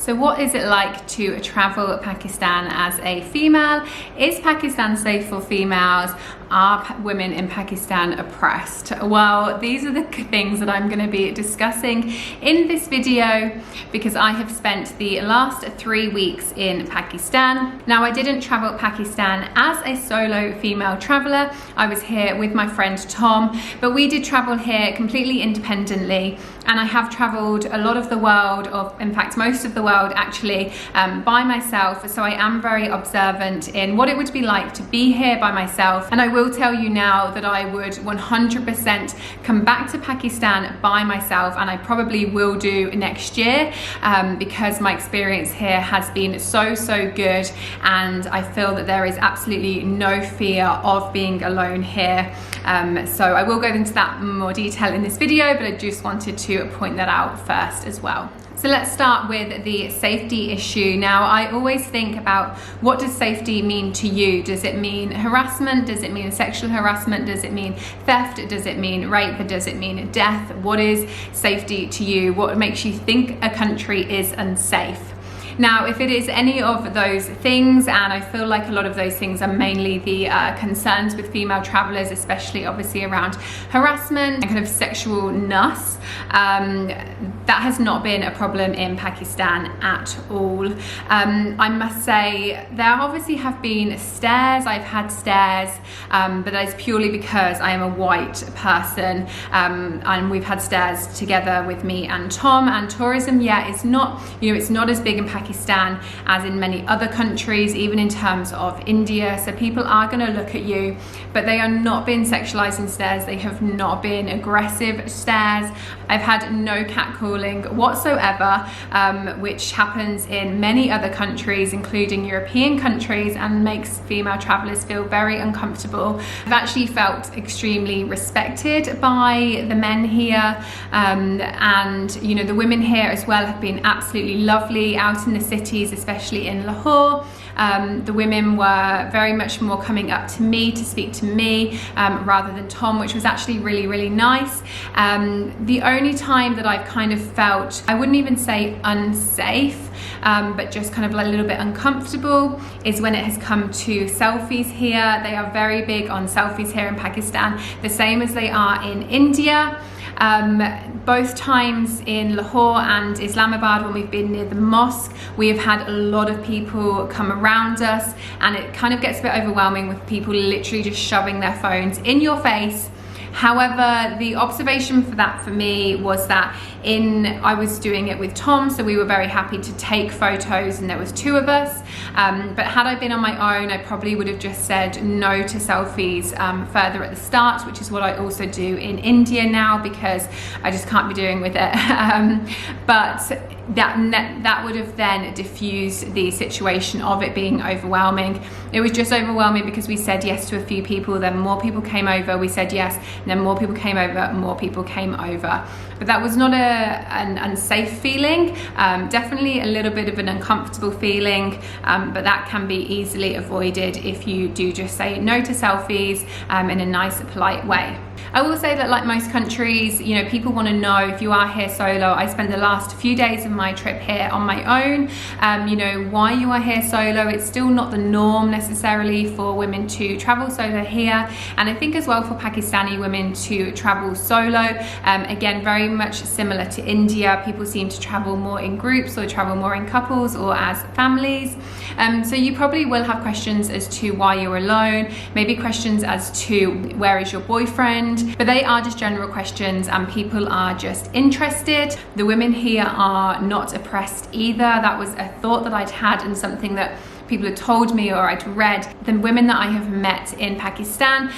So what is it like to travel Pakistan as a female? Is Pakistan safe for females? Are women in Pakistan oppressed? Well, these are the things that I'm going to be discussing in this video because I have spent the last 3 weeks in Pakistan. Now, I didn't travel Pakistan as a solo female traveler. I was here with my friend Tom, but we did travel here completely independently, and I have traveled a lot of the world, in fact most of the world actually, by myself. So I am very observant in what it would be like to be here by myself, and I will tell you now that I would 100% come back to Pakistan by myself, and I probably will do next year because my experience here has been so good, and I feel that there is absolutely no fear of being alone here. So I will go into that in more detail in this video, but I just wanted to point that out first as well. So let's start with the safety issue. Now, I always think about, what does safety mean to you? Does it mean harassment? Does it mean sexual harassment? Does it mean theft? Does it mean rape? Does it mean death? What is safety to you? What makes you think a country is unsafe? Now, if it is any of those things, and I feel like a lot of those things are mainly the concerns with female travelers, especially obviously around harassment and kind of sexualness, that has not been a problem in Pakistan at all. I must say, there obviously have been stares. I've had stares, but that is purely because I am a white person, and we've had stares together with me and Tom. And tourism, yeah, it's not, it's not as big in Pakistan as in many other countries, even in terms of India. So people are going to look at you, but they are not being sexualizing stares. They have not been aggressive stares. I've had no catcalling whatsoever, which happens in many other countries, including European countries, and makes female travelers feel very uncomfortable. I've actually felt extremely respected by the men here, and the women here as well have been absolutely lovely out in the cities, especially in Lahore. The women were very much more coming up to me to speak to me rather than Tom, which was actually really nice. The only time that I've kind of felt, I wouldn't even say unsafe, but just kind of like a little bit uncomfortable, is when it has come to selfies here. They are very big on selfies here in Pakistan, the same as they are in India. Both times in Lahore and Islamabad, when we've been near the mosque, we have had a lot of people come around us, and it kind of gets a bit overwhelming with people literally just shoving their phones in your face. However, the observation for that for me was that I was doing it with Tom, so we were very happy to take photos, and there was 2 of us. But had I been on my own, I probably would have just said no to selfies further at the start, which is what I also do in India now, because I just can't be doing with it. But that would have then diffused the situation of it being overwhelming. It was just overwhelming because we said yes to a few people, then more people came over, we said yes, and then more people came over, more people came over. But that was not an unsafe feeling, definitely a little bit of an uncomfortable feeling, but that can be easily avoided if you do just say no to selfies in a nice, polite way. I will say that, like most countries, people want to know if you are here solo. I spent the last few days of my trip here on my own. Why you are here solo. It's still not the norm necessarily for women to travel solo here, and I think as well for Pakistani women to travel solo. Again, very much similar to India, people seem to travel more in groups or travel more in couples or as families. So you probably will have questions as to why you're alone, maybe questions as to where is your boyfriend, but they are just general questions, and people are just interested. The women here are not oppressed either. That was a thought that I'd had, and something that people had told me or I'd read. The women that I have met in Pakistan,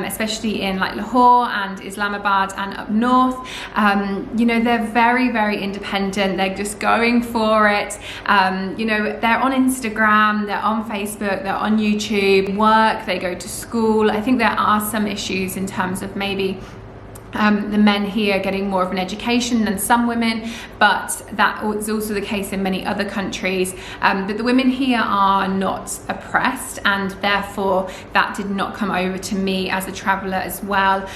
especially in like Lahore and Islamabad and up north, they're very independent. They're just going for it. They're on Instagram, they're on Facebook, they're on YouTube, work, they go to school. I think there are some issues in terms of maybe the men here getting more of an education than some women, but that is also the case in many other countries. But the women here are not oppressed, and therefore that did not come over to me as a traveller as well,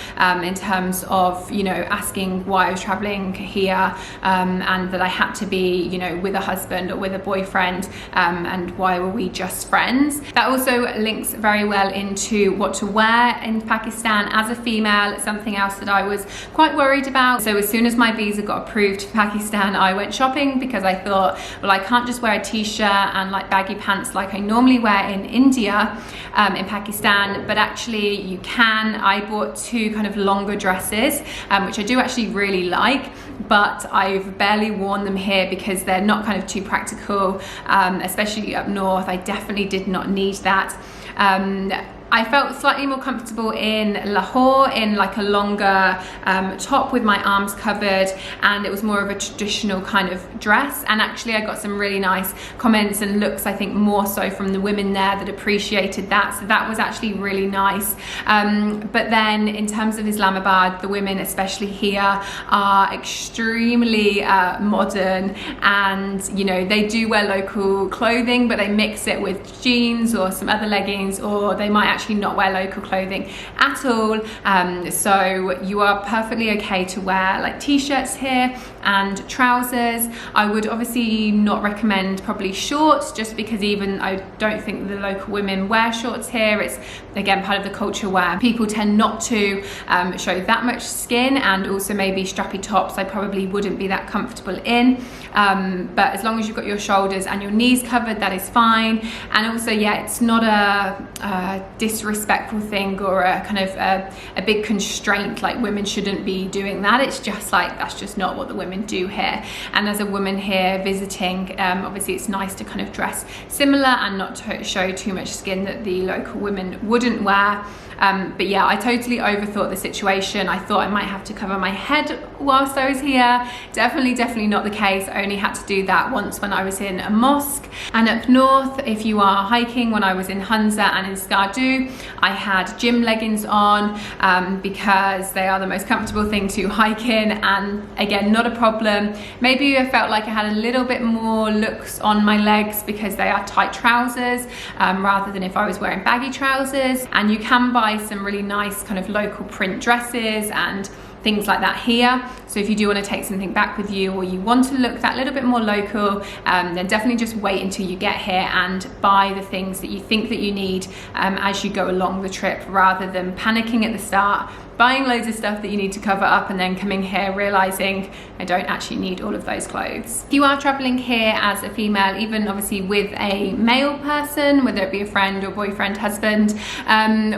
in terms of, you know, asking why I was travelling here, and that I had to be, you know, with a husband or with a boyfriend, and why were we just friends. That also links very well into what to wear in Pakistan as a female, something else that I was quite worried about. So as soon as my visa got approved for Pakistan, I went shopping, because I thought, well, I can't just wear a t-shirt and like baggy pants like I normally wear in India, in Pakistan, but actually you can. I bought 2 kind of longer dresses, which I do actually really like, but I've barely worn them here because they're not kind of too practical, especially up north. I definitely did not need that. I felt slightly more comfortable in Lahore in like a longer top with my arms covered, and it was more of a traditional kind of dress. And actually I got some really nice comments and looks, I think more so from the women there, that appreciated that. So that was actually really nice. But then in terms of Islamabad, the women, especially here, are extremely modern, and you know, they do wear local clothing, but they mix it with jeans or some other leggings, or they might actually not wear local clothing at all. So you are perfectly okay to wear like t-shirts here and trousers. I would obviously not recommend probably shorts, just because even I don't think the local women wear shorts here. It's again part of the culture where people tend not to show that much skin, and also maybe strappy tops I probably wouldn't be that comfortable in. But as long as you've got your shoulders and your knees covered, that is fine. And also, yeah, it's not a disrespectful thing or a kind of a big constraint, like women shouldn't be doing that. It's just like, that's just not what the women do here. And as a woman here visiting, obviously it's nice to kind of dress similar and not to show too much skin that the local women wouldn't wear. But yeah, I totally overthought the situation. I thought I might have to cover my head whilst I was here. Definitely not the case. I only had to do that once when I was in a mosque. And up north, if you are hiking, when I was in Hunza and in Skardu, I had gym leggings on, because they are the most comfortable thing to hike in, and again, not a problem. Maybe I felt like I had a little bit more looks on my legs because they are tight trousers, rather than if I was wearing baggy trousers. And you can buy some really nice kind of local print dresses and things like that here. So if you do want to take something back with you, or you want to look that little bit more local, then definitely just wait until you get here and buy the things that you think that you need as you go along the trip, rather than panicking at the start, buying loads of stuff that you need to cover up, and then coming here realizing I don't actually need all of those clothes. If you are traveling here as a female, even obviously with a male person, whether it be a friend or boyfriend, husband,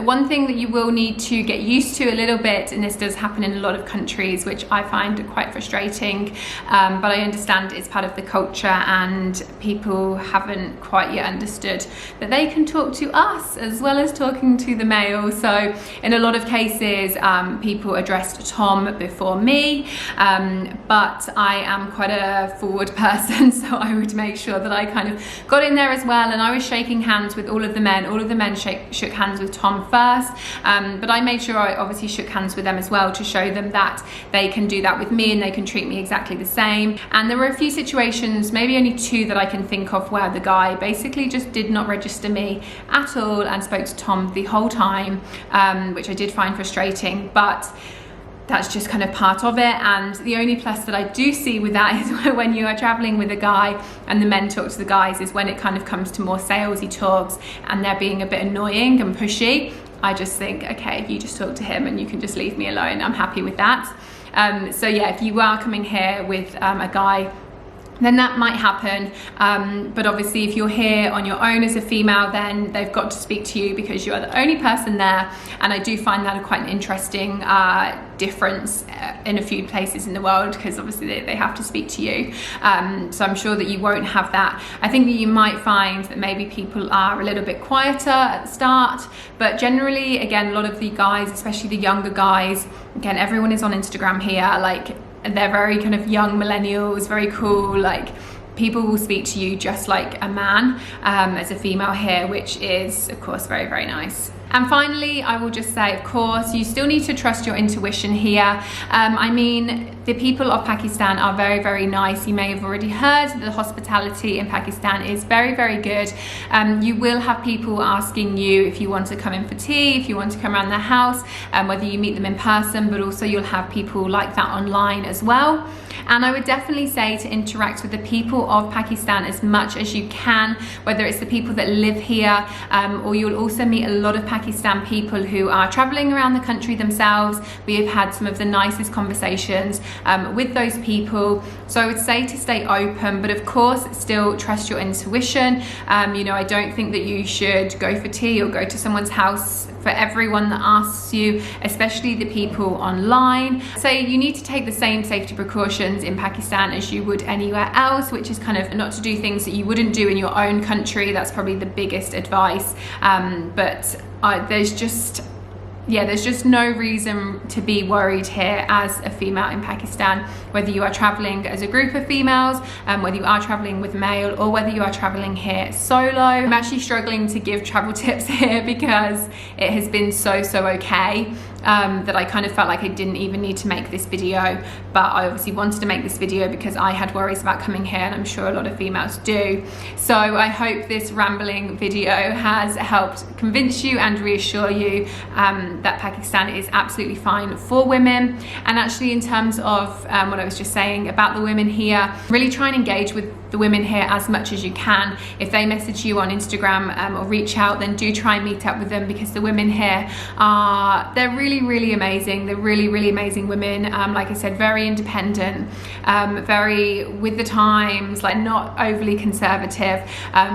one thing that you will need to get used to a little bit, and this does happen in a lot of countries, which I find quite frustrating, but I understand it's part of the culture, and people haven't quite yet understood that they can talk to us as well as talking to the male. So in a lot of cases, people addressed Tom before me, but I am quite a forward person, so I would make sure that I kind of got in there as well, and I was shaking hands with all of the men. All of the men shook hands with Tom first, but I made sure I obviously shook hands with them as well, to show them that they can do that with me and they can treat me exactly the same. And there were a few situations, maybe only 2 that I can think of, where the guy basically just did not register me at all and spoke to Tom the whole time, which I did find frustrating. But that's just kind of part of it. And the only plus that I do see with that is when you are traveling with a guy and the men talk to the guys, is when it kind of comes to more salesy talks and they're being a bit annoying and pushy. I just think, okay, you just talk to him and you can just leave me alone. I'm happy with that. So yeah, if you are coming here with a guy, then that might happen, but obviously if you're here on your own as a female, then they've got to speak to you because you are the only person there. And I do find that quite an interesting difference in a few places in the world, because obviously they have to speak to you, so I'm sure that you won't have that. I think that you might find that maybe people are a little bit quieter at the start, but generally, again, a lot of the guys, especially the younger guys, again, everyone is on Instagram here, like they're very kind of young millennials, very cool, like people will speak to you just like a man as a female here, which is of course very, very nice. And finally, I will just say, of course, you still need to trust your intuition here. I mean, the people of Pakistan are very, very nice. You may have already heard that the hospitality in Pakistan is very, very good. You will have people asking you if you want to come in for tea, if you want to come around their house, whether you meet them in person, but also you'll have people like that online as well. And I would definitely say to interact with the people of Pakistan as much as you can, whether it's the people that live here, or you'll also meet a lot of Pakistan people who are traveling around the country themselves. We have had some of the nicest conversations with those people. So I would say to stay open, but of course still trust your intuition. You know, I don't think that you should go for tea or go to someone's house for everyone that asks you, especially the people online. So you need to take the same safety precautions in Pakistan as you would anywhere else, which is kind of not to do things that you wouldn't do in your own country. That's probably the biggest advice. But there's just no reason to be worried here as a female in Pakistan, whether you are traveling as a group of females, whether you are traveling with male, or whether you are traveling here solo. I'm actually struggling to give travel tips here because it has been so okay. That I kind of felt like I didn't even need to make this video, but I obviously wanted to make this video because I had worries about coming here, and I'm sure a lot of females do. So I hope this rambling video has helped convince you and reassure you that Pakistan is absolutely fine for women. And actually, in terms of what I was just saying about the women here, really try and engage with the women here as much as you can. If they message you on Instagram or reach out, then do try and meet up with them, because the women here they're really amazing. They're really amazing women. Like I said, very independent, very with the times, like not overly conservative,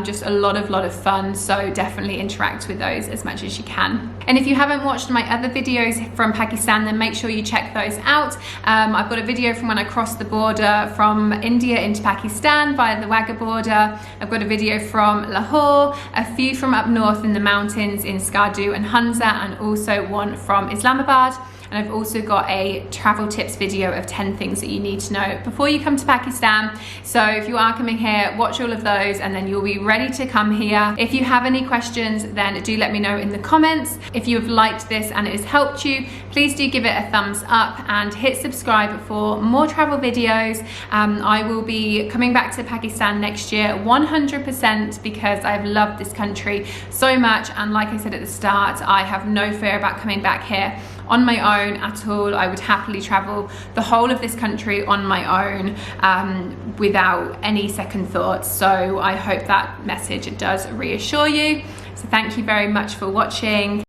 just a lot of fun. So definitely interact with those as much as you can. And if you haven't watched my other videos from Pakistan, then make sure you check those out. I've got a video from when I crossed the border from India into Pakistan via the Wagah border. I've got a video from Lahore, a few from up north in the mountains in Skardu and Hunza, and also one from Islamabad. And I've also got a travel tips video of 10 things that you need to know before you come to Pakistan. So if you are coming here, watch all of those and then you'll be ready to come here. If you have any questions, then do let me know in the comments. If you have liked this and it has helped you, please do give it a thumbs up and hit subscribe for more travel videos. I will be coming back to Pakistan next year 100%, because I've loved this country so much, and like I said at the start, I have no fear about coming back here on my own at all. I would happily travel the whole of this country on my own without any second thoughts. So I hope that message does reassure you. So thank you very much for watching.